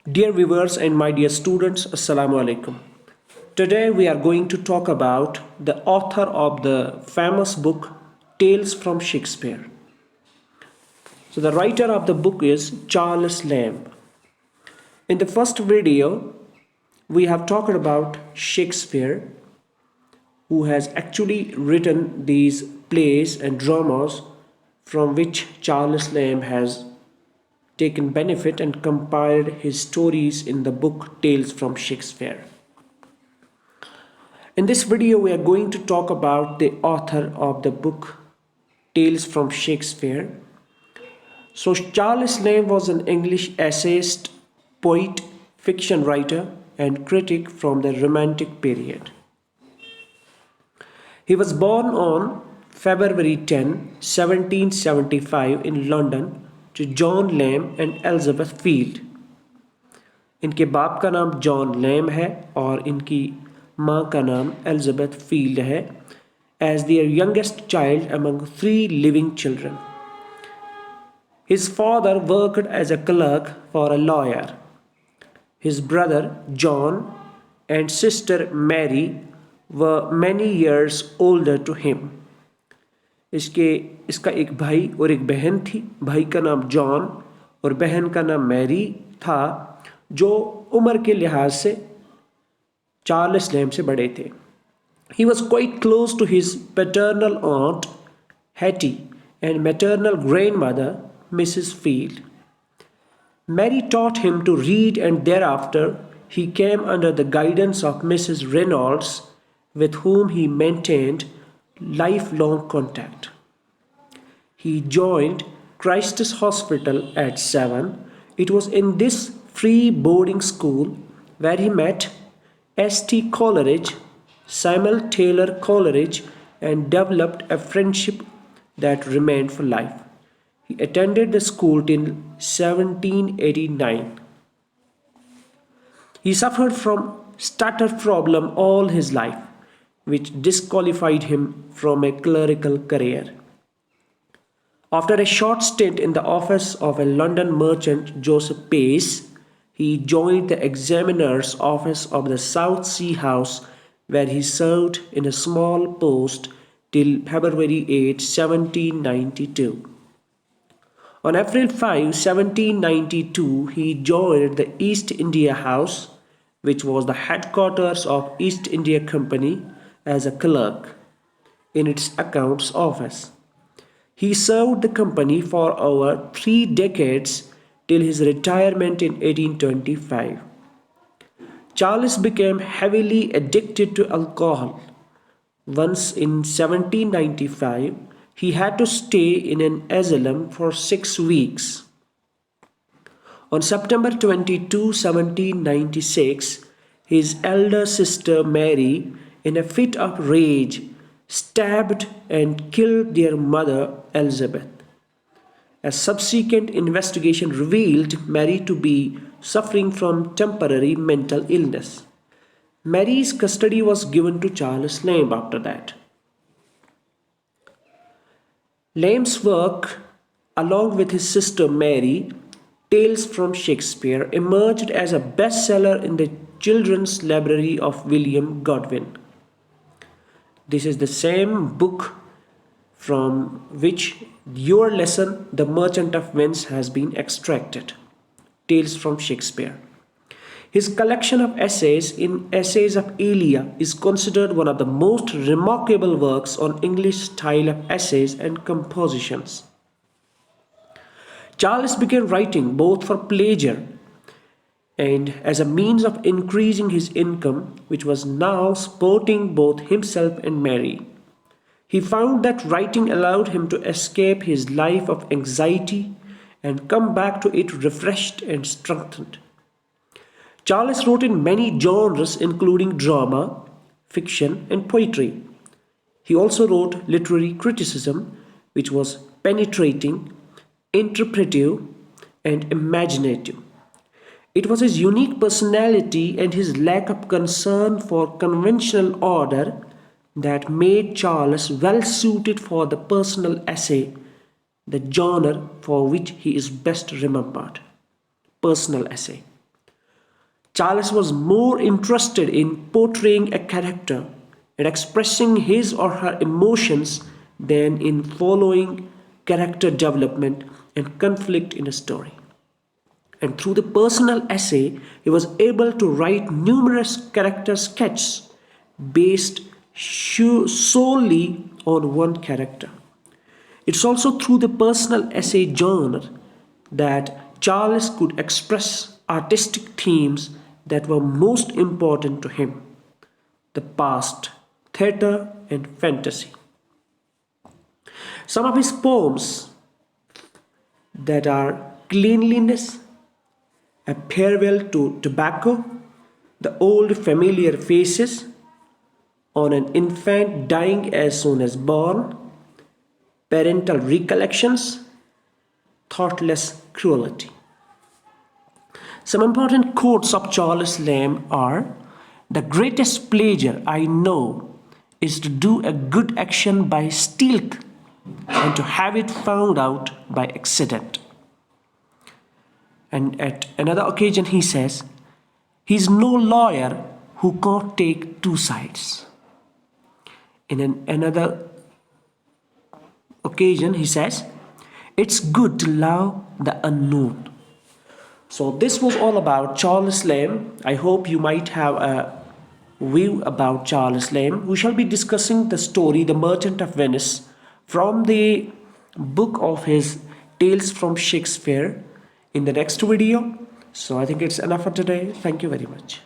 Dear viewers and my dear students, Assalamu alaikum. Today we are going to talk about the author of the famous book Tales from Shakespeare. So the writer of the book is Charles Lamb. In the first video, we have talked about Shakespeare, who has actually written these plays and dramas from which Charles Lamb has taken benefit and compiled his stories in the book Tales from Shakespeare. In this video, we are going to talk about the author of the book Tales from Shakespeare. So, Charles Lamb was an English essayist, poet, fiction writer, and critic from the Romantic period. He was born on February 10, 1775 in London to John Lamb and Elizabeth Field. इनके बाप का नाम John lamb है और इनकी माँ का नाम एलिजाबेथ फील्ड है as their youngest child among three living children. His father worked as a clerk for a lawyer. His brother John and sister Mary were many years older to him. इसका एक भाई और एक बहन थी. भाई का नाम जॉन और बहन का नाम मैरी था, जो उम्र के लिहाज से चार्ल्स लैम्ब से बड़े थे. He was quite close to his paternal aunt Hattie and maternal grandmother Mrs. Field. Mary taught him to read, and thereafter he came under the guidance of Mrs. Reynolds, with whom he maintained lifelong contact. He joined Christ's Hospital at 7. It was in this free boarding school where he met S.T. Coleridge, Samuel Taylor Coleridge, and developed a friendship that remained for life. He attended the school till 1789. He suffered from stutter problem all his life, which disqualified him from a clerical career. After a short stint in the office of a London merchant, Joseph Pace, he joined the examiner's office of the South Sea House, where he served in a small post till February 8, 1792. On April 5, 1792, he joined the East India House, which was the headquarters of East India Company, as a clerk in its accounts office. He served the company for over 3 decades till his retirement in 1825. Charles became heavily addicted to alcohol. Once in 1795, he had to stay in an asylum for 6 weeks. On September 22, 1796, his elder sister Mary, in a fit of rage, stabbed and killed their mother Elizabeth. A subsequent investigation revealed Mary to be suffering from temporary mental illness. Mary's custody was given to Charles Lamb after that. Lamb's work, along with his sister Mary, Tales from Shakespeare, emerged as a bestseller in the children's library of William Godwin. This is the same book from which your lesson, The Merchant of Venice, has been extracted. Tales from Shakespeare. His collection of essays in Essays of Elia is considered one of the most remarkable works on English style of essays and compositions. Charles began writing both for pleasure and as a means of increasing his income, which was now supporting both himself and Mary. He found that writing allowed him to escape his life of anxiety and come back to it refreshed and strengthened. Charles wrote in many genres, including drama, fiction, and poetry. He also wrote literary criticism, which was penetrating, interpretive, and imaginative. It was his unique personality and his lack of concern for conventional order that made Charles well suited for the personal essay, the genre for which he is best remembered. Personal essay. Charles was more interested in portraying a character and expressing his or her emotions than in following character development and conflict in a story. And through the personal essay, he was able to write numerous character sketches based solely on one character. It's also through the personal essay genre that Charles could express artistic themes that were most important to him: the past, theatre, and fantasy. Some of his poems that are Cleanliness, A Farewell to Tobacco, The Old Familiar Faces, On an Infant Dying as Soon as Born, Parental Recollections, Thoughtless Cruelty. Some important quotes of Charles Lamb are: "The greatest pleasure I know is to do a good action by stealth and to have it found out by accident." And at another occasion, he says, "He's no lawyer who can't take two sides." Another occasion, he says, "It's good to love the unknown." So, this was all about Charles Lamb. I hope you might have a view about Charles Lamb. We shall be discussing the story The Merchant of Venice from the book of his Tales from Shakespeare in the next video. So, I think it's enough for today. Thank you very much.